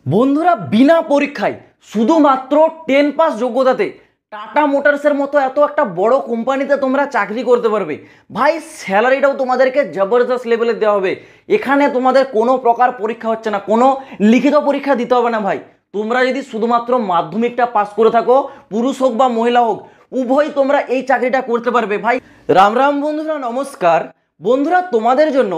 বন্ধুরা বিনা পরীক্ষায় শুধুমাত্র 10 পাস যোগ্যতাতে টাটা মোটরসের মতো এত একটা বড় কোম্পানিতে তোমরা চাকরি করতে পারবে। ভাই স্যালারিটাও তোমাদেরকে জবরদস্ত লেভেলে দেওয়া হবে। এখানে তোমাদের কোনো প্রকার পরীক্ষা হচ্ছে না, কোনো লিখিত পরীক্ষা দিতে হবে না ভাই। তোমরা যদি শুধুমাত্র মাধ্যমিকটা পাস করে থাকো, পুরুষ হোক বা মহিলা হোক, উভয় তোমরা এই চাকরিটা করতে পারবে। ভাই রাম রাম বন্ধুরা, নমস্কার। বন্ধুরা তোমাদের জন্য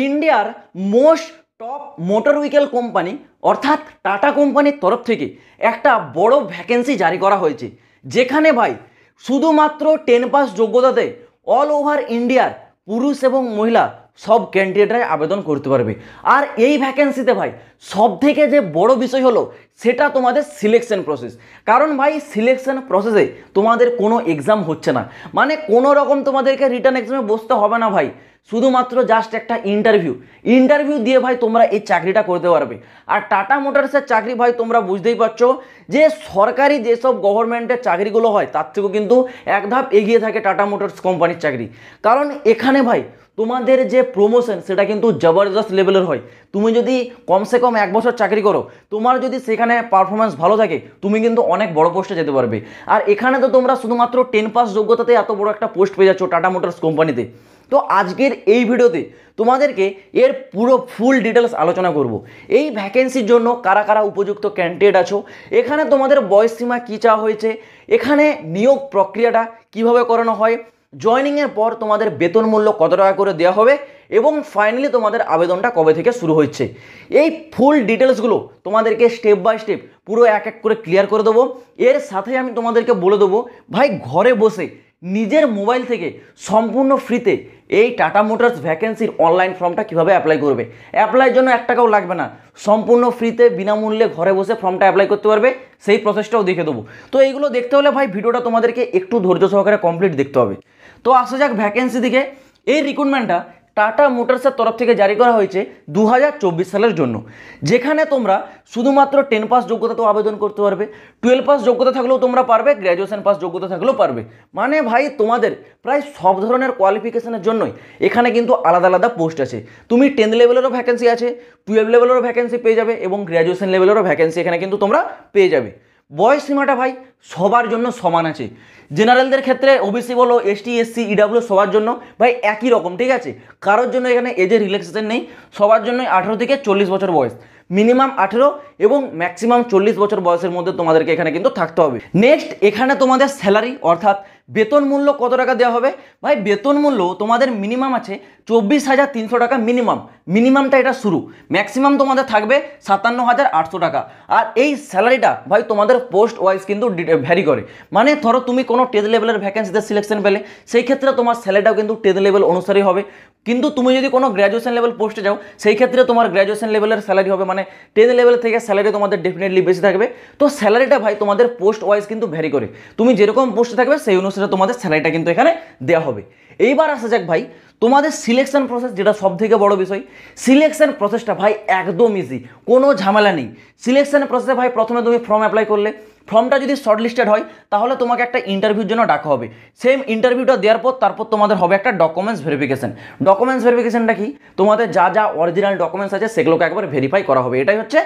ইন্ডিয়ার most top motor vehicle company অর্থাৎ টাটা কোম্পানির তরফ থেকে একটা বড় ভ্যাকেন্সি জারি করা হয়েছে, যেখানে ভাই শুধুমাত্র 10 পাস যোগ্যতাতে অল ওভার ইন্ডিয়ার পুরুষ এবং মহিলা সব ক্যান্ডিডেটরাই আবেদন করতে পারবে। আর এই ভ্যাকেন্সিতে ভাই সব থেকে যে বড় বিষয় হলো সেটা তোমাদের সিলেকশন প্রসেস। কারণ ভাই সিলেকশন প্রসেসে তোমাদের কোনো এক্সাম হচ্ছে না, মানে কোনো রকম তোমাদেরকে রিটার্ন এক্সামে বসতে হবে না ভাই, শুধুমাত্র জাস্ট একটা ইন্টারভিউ দিয়ে ভাই তোমরা এই চাকরিটা করতে পারবে। আর টাটা মোটরসের চাকরি ভাই তোমরা বুঝতেই পারছো যে সরকারি যেসব গভর্নমেন্টের চাকরিগুলো হয় তার থেকেও কিন্তু এক ধাপ এগিয়ে থাকে টাটা মোটরস কোম্পানির চাকরি। কারণ এখানে ভাই তোমাদের যে প্রমোশন সেটা কিন্তু জবরদস্ত লেভেলের হয়। তুমি যদি কমসে কম 1 বছর চাকরি করো, তোমার যদি সেখানে পারফরমেন্স ভালো থাকে, তুমি কিন্তু অনেক বড় পোস্টে যেতে পারবে। আর এখানে তো তোমরা শুধুমাত্র 10 পাস যোগ্যতাতে এত বড় একটা পোস্ট পেয়ে যাচ্ছ টাটা মোটরস কোম্পানিতে। তো আজকের এই ভিডিওতে তোমাদেরকে এর পুরো ফুল ডিটেলস আলোচনা করব। এই ভ্যাকেন্সির জন্য কারা কারা উপযুক্ত ক্যান্ডিডেট আছো, এখানে তোমাদের বয়স সীমা কী চাওয়া হয়েছে, এখানে নিয়োগ প্রক্রিয়াটা কিভাবে করানো হয়, জয়নিংয়ের পর তোমাদের বেতন মূল্য কত টাকা করে দেওয়া হবে, এবং ফাইনালি তোমাদের আবেদনটা কবে থেকে শুরু হচ্ছে, এই ফুল ডিটেলসগুলো তোমাদেরকে স্টেপ বাই স্টেপ পুরো এক এক করে ক্লিয়ার করে দেবো। এর সাথে আমি তোমাদেরকে বলে দেবো ভাই ঘরে বসে নিজের মোবাইল থেকে সম্পূর্ণ ফ্রিতে এই টাটা মোটরস ভ্যাকেন্সির অনলাইন ফর্মটা কীভাবে অ্যাপ্লাই করবে। অ্যাপ্লাইয়ের জন্য 1 টাকাও লাগবে না, সম্পূর্ণ ফ্রিতে বিনামূল্যে ঘরে বসে ফর্মটা অ্যাপ্লাই করতে পারবে, সেই প্রসেসটাও দেখে দেবো। তো এইগুলো দেখতে হলে ভাই ভিডিওটা তোমাদেরকে একটু ধৈর্য সহকারে কমপ্লিট দেখতে হবে। তো আসা যাক ভ্যাকেন্সি দিকে। এই রিক্রুটমেন্টটা টাটা মোটরসের তরফ থেকে জারি করা হয়েছে 2024 সালের জন্য, যেখানে তোমরা শুধুমাত্র 10 পাস যোগ্যতাতেও আবেদন করতে পারবে, 12 পাস যোগ্যতা থাকলেও তোমরা পারবে, গ্র্যাজুয়েশন পাস যোগ্যতা থাকলেও পারবে। মানে ভাই তোমাদের প্রায় সব ধরনের কোয়ালিফিকেশনের জন্যই এখানে কিন্তু আলাদা আলাদা পোস্ট আছে। তুমি 10 লেভেলেরও ভ্যাকেন্সি আছে, 12 লেভেলেরও ভ্যাকেন্সি পেয়ে যাবে, এবং গ্র্যাজুয়েশন লেভেলেরও ভ্যাকেন্সি এখানে কিন্তু তোমরা পেয়ে যাবে। বয়স সীমাটা ভাই সবার জন্য সমান আছে। জেনারেলদের ক্ষেত্রে ওবিসি বলো, এসটি এসসি ইডাব্লিউ সবার জন্য ভাই একই রকম, ঠিক আছে। কারোর জন্য এখানে এজের রিল্যাক্সেশন নেই, সবার জন্য 18 থেকে 40 বছর বয়স, মিনিমাম 18 এবং ম্যাক্সিমাম 40 বছর বয়সের মধ্যে তোমাদেরকে এখানে কিন্তু থাকতে হবে। নেক্সট এখানে তোমাদের স্যালারি অর্থাৎ বেতন মূল্য কত টাকা দেওয়া হবে। ভাই বেতন মূল্য তোমাদের মিনিমাম আছে 24,300 টাকা, মিনিমামটা এটা শুরু, ম্যাক্সিমাম তোমাদের থাকবে 57,800 টাকা। আর এই স্যালারিটা ভাই তোমাদের পোস্ট ওয়াইজ কিন্তু ভ্যারি করে। মানে ধরো তুমি কোনো 10 লেভেলের ভ্যাকেন্সিতে সিলেকশন পেলে, সেই ক্ষেত্রে তোমার স্যালারিটাও কিন্তু 10 লেভেল অনুসারেই হবে। কিন্তু তুমি যদি কোনো গ্র্যাজুয়েশন লেভেল পোস্টে যাও, সেই ক্ষেত্রে তোমার গ্র্যাজুয়েশন লেভেলের স্যালারি হবে, মানে 10 লেভেল থেকে স্যালারি তোমাদের ডেফিনেটলি বেশি থাকবে। তো স্যালারিটা ভাই তোমাদের পোস্ট ওয়াইজ কিন্তু ভ্যারি করে, তুমি যেরকম পোস্টে থাকবে সেই অনুসারে তোমাদের স্যালারিটা কিন্তু এখানে দেওয়া হবে। এইবার আসা যাক ভাই তোমাদের সিলেকশন প্রসেস, যেটা সব থেকে বড় বিষয়। সিলেকশন প্রসেসটা ভাই একদম ইজি, কোনো ঝামেলা নেই। সিলেকশন প্রসেসে ভাই প্রথমে তুমি ফর্ম অ্যাপ্লাই করলে, ফর্মটা যদি শর্টলিস্টেড হয় তাহলে তোমাকে একটা ইন্টারভিউর জন্য ডাকা হবে। সেম ইন্টারভিউটা দেওয়ার পর তারপর তোমাদের হবে একটা ডকুমেন্টস ভেরিফিকেশন। ডকুমেন্টস ভেরিফিকেশনটা কি, তোমাদের যা যা অরিজিনাল ডকুমেন্টস আছে সেগুলোকে একবার ভেরিফাই করা হবে, এটাই হচ্ছে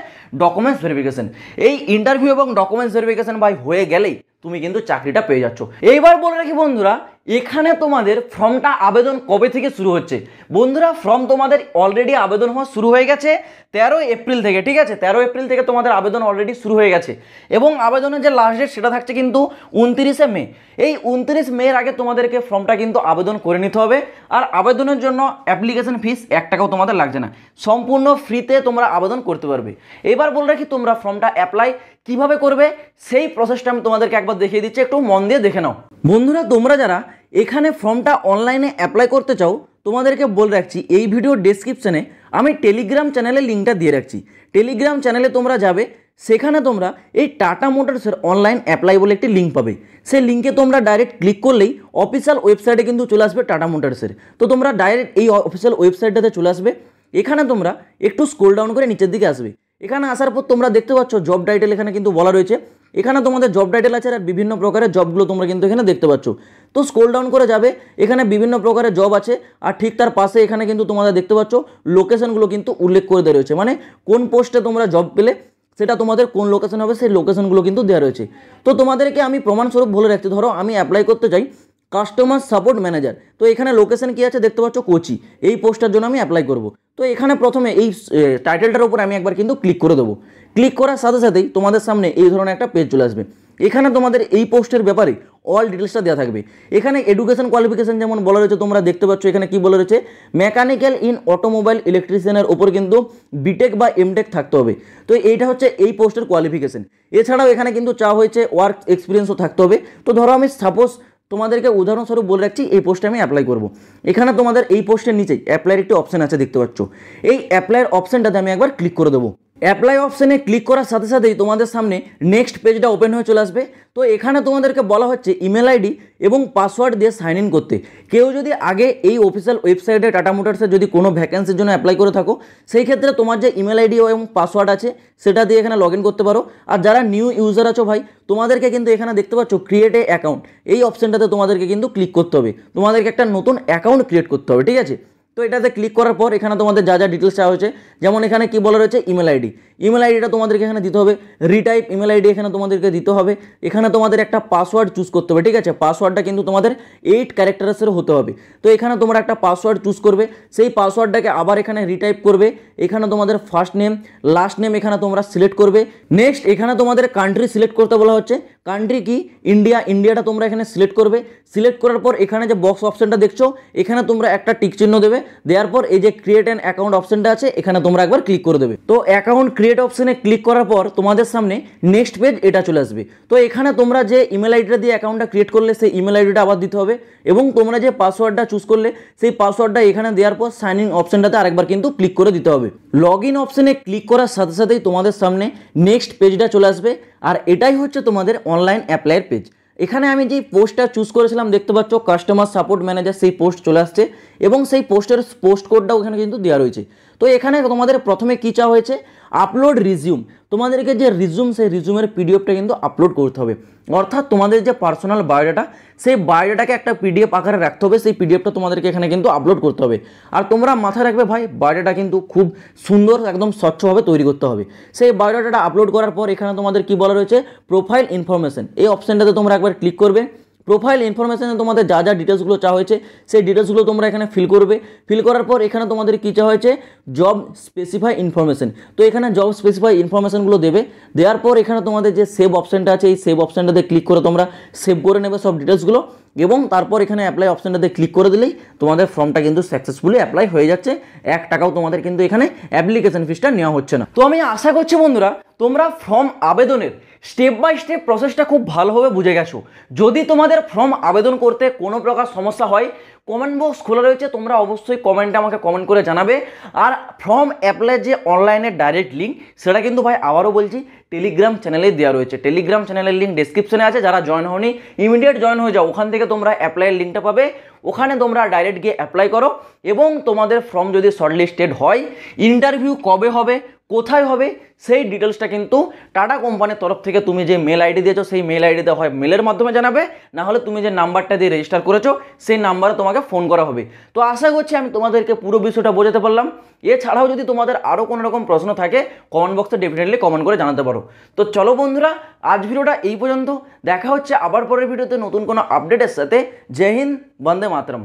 ডকুমেন্টস ভেরিফিকেশন। এই ইন্টারভিউ এবং ডকুমেন্টস ভেরিফিকেশন ভাই হয়ে গেলেই তুমি কিন্তু চাকরিটা পেয়ে যাচ্ছ। এইবার বলে রাখি বন্ধুরা, এখানে তোমাদের ফর্মটা আবেদন কবে থেকে শুরু হচ্ছে। বন্ধুরা ফর্ম তোমাদের অলরেডি আবেদন হওয়া শুরু হয়ে গেছে 13 এপ্রিল থেকে, ঠিক আছে। 13 এপ্রিল থেকে তোমাদের আবেদন অলরেডি শুরু হয়ে গেছে, এবং আবেদনের যে লাস্ট ডেট সেটা থাকছে কিন্তু 29 মে। এই 29 মের আগে তোমাদেরকে ফর্মটা কিন্তু আবেদন করে নিতে হবে। আর আবেদনের জন্য অ্যাপ্লিকেশন ফিস 1 টাকাও তোমাদের লাগছে না, সম্পূর্ণ ফ্রিতে তোমরা আবেদন করতে পারবে। এবার বলে রাখি তোমরা ফর্মটা অ্যাপ্লাই কিভাবে করবে সেই প্রসেসটা আমি তোমাদেরকে একবার দেখিয়ে দিচ্ছি, একটু মন দিয়ে দেখে নাও। বন্ধুরা তোমরা যারা এখানে ফর্মটা অনলাইনে অ্যাপ্লাই করতে চাও, তোমাদেরকে বলে রাখছি এই ভিডিও ডেসক্রিপশনে আমি টেলিগ্রাম চ্যানেলের লিঙ্কটা দিয়ে রাখছি। টেলিগ্রাম চ্যানেলে তোমরা যাবে, সেখানে তোমরা এই টাটা মোটরসের অনলাইন অ্যাপ্লাই বলে একটি লিঙ্ক পাবে। সেই লিঙ্কে তোমরা ডাইরেক্ট ক্লিক করলেই অফিসিয়াল ওয়েবসাইটে কিন্তু চলে আসবে টাটা মোটরসের। তো তোমরা ডাইরেক্ট এই অফিসিয়াল ওয়েবসাইটটাতে চলে আসবে। এখানে তোমরা একটু স্ক্রল ডাউন করে নিচের দিকে আসবে। এখানে আসার পর তোমরা দেখতে পাচ্ছ জব টাইটেল এখানে কিন্তু বলা রয়েছে। এখানে তোমাদের জব টাইটেল আছে, আর বিভিন্ন প্রকারের জবগুলো তোমরা কিন্তু এখানে দেখতে পাচ্ছ। তো স্ক্রল ডাউন করে যাবে, এখানে বিভিন্ন প্রকারের জব আছে, আর ঠিক তার পাশে এখানে কিন্তু তোমাদের দেখতে পাচ্ছ লোকেশনগুলো কিন্তু উল্লেখ করে দেওয়া রয়েছে, মানে কোন পোস্টে তোমরা জব পেলে সেটা তোমাদের কোন লোকেশন হবে সেই লোকেশনগুলো কিন্তু দেওয়া রয়েছে। তো তোমাদেরকে আমি প্রমাণস্বরূপ বলে রাখছি, ধরো আমি অ্যাপ্লাই করতে চাই কাস্টমার সাপোর্ট ম্যানেজার, তো এখানে লোকেশন কী আছে দেখতে পাচ্ছ, কোচি। এই পোস্টটার জন্য আমি অ্যাপ্লাই করব। তো এখানে প্রথমে এই টাইটেলটার উপর আমি একবার কিন্তু ক্লিক করে দেবো। ক্লিক করার সাথে সাথেই তোমাদের সামনে এই ধরনের একটা পেজ চলে আসবে। এখানে তোমাদের এই পোস্টের ব্যাপারে অল ডিটেলসটা দেওয়া থাকবে। এখানে এডুকেশন কোয়ালিফিকেশন যেমন বলা রয়েছে, তোমরা দেখতে পাচ্ছ এখানে কি বলা রয়েছে, মেকানিক্যাল ইন অটোমোবাইল ইলেকট্রিশিয়ানের ওপর কিন্তু বিটেক বা এমটেক থাকতে হবে। তো এইটা হচ্ছে এই পোস্টের কোয়ালিফিকেশন। এছাড়াও এখানে কিন্তু চাওয়া হয়েছে ওয়ার্ক এক্সপিরিয়েন্সও থাকতে হবে। তো ধরো আমি সাপোজ তোমাদেরকে উদাহরণস্বরূপ বলে রাখছি, এই পোস্টে আমি অ্যাপ্লাই করব। এখানে তোমাদের এই পোস্টের নিচেই অ্যাপ্লাইয়ের একটি অপশান আছে দেখতে পাচ্ছ। এই অ্যাপ্লাইয়ের অপশানটাতে আমি একবার ক্লিক করে দেবো। অ্যাপ্লাই অপশানে ক্লিক করার সাথে সাথেই তোমাদের সামনে নেক্সট পেজটা ওপেন হয়ে চলে আসবে। তো এখানে তোমাদেরকে বলা হচ্ছে ইমেল আইডি এবং পাসওয়ার্ড দিয়ে সাইন ইন করতে। কেউ যদি আগে এই অফিসিয়াল ওয়েবসাইটে টাটা মোটরসের যদি কোনো ভ্যাকেন্সির জন্য অ্যাপ্লাই করে থাকো, সেই ক্ষেত্রে তোমার যে ইমেল আইডি এবং পাসওয়ার্ড আছে সেটা দিয়ে এখানে লগ ইন করতে পারো। আর যারা নিউ ইউজার আছো ভাই, তোমাদেরকে কিন্তু এখানে দেখতে পাচ্ছ ক্রিয়েট এ অ্যাকাউন্ট, এই অপশানটাতে তোমাদেরকে কিন্তু ক্লিক করতে হবে। তোমাদেরকে একটা নতুন অ্যাকাউন্ট ক্রিয়েট করতে হবে, ঠিক আছে। তো এটাতে ক্লিক করার পর এখানে তোমাদের যা যা ডিটেলস চাওয়া হয়েছে, যেমন এখানে কি বলা রয়েছে ইমেল আইডি, ইমেল আইডিটা তোমাদেরকে এখানে দিতে হবে। রিটাইপ ইমেল আইডি এখানে তোমাদেরকে দিতে হবে। এখানে তোমাদের একটা পাসওয়ার্ড চুজ করতে হবে, ঠিক আছে। পাসওয়ার্ডটা কিন্তু তোমাদের 8 ক্যারেক্টার্সের হতে হবে। তো এখানে তোমরা একটা পাসওয়ার্ড চুজ করবে, সেই পাসওয়ার্ডটাকে আবার এখানে রিটাইপ করবে। এখানে তোমাদের ফার্স্ট নেম লাস্ট নেম এখানে তোমরা সিলেক্ট করবে। নেক্সট এখানে তোমাদের কান্ট্রি সিলেক্ট করতে বলা হচ্ছে, কান্ট্রি কি ইন্ডিয়া, ইন্ডিয়াটা তোমরা এখানে সিলেক্ট করবে। সিলেক্ট করার পর এখানে যে বক্স অপশানটা দেখছো, এখানে তোমরা একটা টিক চিহ্ন দেবে। দেওয়ার পর এই যে ক্রিয়েট অ্যান অ্যাকাউন্ট অপশানটা আছে, এখানে তোমরা একবার ক্লিক করে দেবে। তো অ্যাকাউন্ট ক্রিয়েট অপশানে ক্লিক করার পর তোমাদের সামনে নেক্সট পেজ এটা চলে আসবে। তো এখানে তোমরা যে ইমেল আইডিটা দিয়ে অ্যাকাউন্টটা ক্রিয়েট করলে সেই ইমেল আইডিটা আবার দিতে হবে, এবং তোমরা যে পাসওয়ার্ডটা চুজ করলে সেই পাসওয়ার্ডটা এখানে দেওয়ার পর সাইন ইন অপশানটাতে আরেকবার কিন্তু ক্লিক করে দিতে হবে। লগ ইন অপশানে ক্লিক করার সাথে সাথেই তোমাদের সামনে নেক্সট পেজটা চলে আসবে। আর এটাই হচ্ছে তোমাদের অনলাইন অ্যাপ্লাইয়ের পেজ। এখানে আমি যেই পোস্টটা চুজ করেছিলাম দেখতে পাচ্ছ কাস্টমার সাপোর্ট ম্যানেজার, সেই পোস্ট চলে আসছে এবং সেই পোস্টের পোস্ট কোডটাও এখানে কিন্তু দেওয়া রয়েছে। তো এখানে তোমাদের প্রথমে কী চাওয়া হয়েছে, আপলোড রিজিউম। তোমাদেরকে যে রিজিউম, সেই রিজিউমের পিডিএফটা কিন্তু আপলোড করতে হবে। অর্থাৎ তোমাদের যে পার্সোনাল বায়োডাটা, সেই বায়োডাটাকে একটা পিডিএফ আকারে রাখতে হবে। সেই পিডিএফটা তোমাদেরকে এখানে কিন্তু আপলোড করতে হবে। আর তোমরা মাথায় রাখবে ভাই, বায়োডাটা কিন্তু খুব সুন্দর একদম স্বচ্ছভাবে তৈরি করতে হবে। সেই বায়োডাটাটা আপলোড করার পর এখানে তোমাদের কি বলা রয়েছে, প্রোফাইল ইনফরমেশন, এই অপশানটাতে তোমরা একবার ক্লিক করবে। প্রোফাইল ইনফরমেশনে তোমাদের যা যা ডিটেলসগুলো চাওয়া হয়েছে সেই ডিটেলসগুলো তোমরা এখানে ফিল করবে। ফিল করার পর এখানে তোমাদের কী চাওয়া হয়েছে, জব স্পেসিফাই ইনফরমেশন। তো এখানে জব স্পেসিফাই ইনফরমেশনগুলো দেবে। দেওয়ার পর এখানে তোমাদের যে সেভ অপশানটা আছে, এই সেভ অপশানটাতে ক্লিক করে তোমরা সেভ করে নেবে সব ডিটেলসগুলো, এবং তারপর এখানে অ্যাপ্লাই অপশানটাতে ক্লিক করে দিলেই তোমাদের ফর্মটা কিন্তু সাকসেসফুলি অ্যাপ্লাই হয়ে যাচ্ছে। 1 টাকাও তোমাদের কিন্তু এখানে অ্যাপ্লিকেশন ফিসটা নেওয়া হচ্ছে না। তো আমি আশা করছি বন্ধুরা তোমরা ফর্ম আবেদনের স্টেপ বাই স্টেপ প্রসেসটা খুব ভালোভাবে বুঝে গেছো। যদি তোমাদের ফর্ম আবেদন করতে কোনো প্রকার সমস্যা হয়, কমেন্ট বক্স খোলা রয়েছে, তোমরা অবশ্যই কমেন্টে আমাকে কমেন্ট করে জানাবে। আর ফর্ম অ্যাপ্লাইয়ের যে অনলাইনের ডাইরেক্ট লিঙ্ক, সেটা কিন্তু ভাই আবারও বলছি টেলিগ্রাম চ্যানেলে দেওয়া রয়েছে। টেলিগ্রাম চ্যানেলের লিঙ্ক ডেসক্রিপশনে আছে, যারা জয়েন হয়নি ইমিডিয়েট জয়েন হয়ে যাও। ওখান থেকে তোমরা অ্যাপ্লাইয়ের লিঙ্কটা পাবে, ওখানে তোমরা ডাইরেক্ট গিয়ে অ্যাপ্লাই করো। এবং তোমাদের ফর্ম যদি শর্টলিস্টেড হয়, ইন্টারভিউ কবে হবে, কোথায় হবে, সেই ডিটেলসটা কিন্তু টাটা কোম্পানির তরফ থেকে তুমি যে মেল আইডি দিয়েছো সেই মেল আইডিতে হয় মেলের মাধ্যমে জানাবে, না হলে তুমি যে নাম্বারটা দিয়ে রেজিস্টার করেছো সেই নাম্বারে তোমাকে ফোন করা হবে। তো আশা করছি আমি তোমাদেরকে পুরো বিষয়টা বোঝাতে পারলাম। এছাড়াও যদি তোমাদের আরও কোনো রকম প্রশ্ন থাকে কমেন্ট বক্সে ডেফিনেটলি কমেন্ট করে জানাতে পারো। তো চলো বন্ধুরা, আজ ভিডিওটা এই পর্যন্ত। দেখা হচ্ছে আবার পরের ভিডিওতে নতুন কোনো আপডেটের সাথে। জয় হিন্দ, বন্দে মাতরম।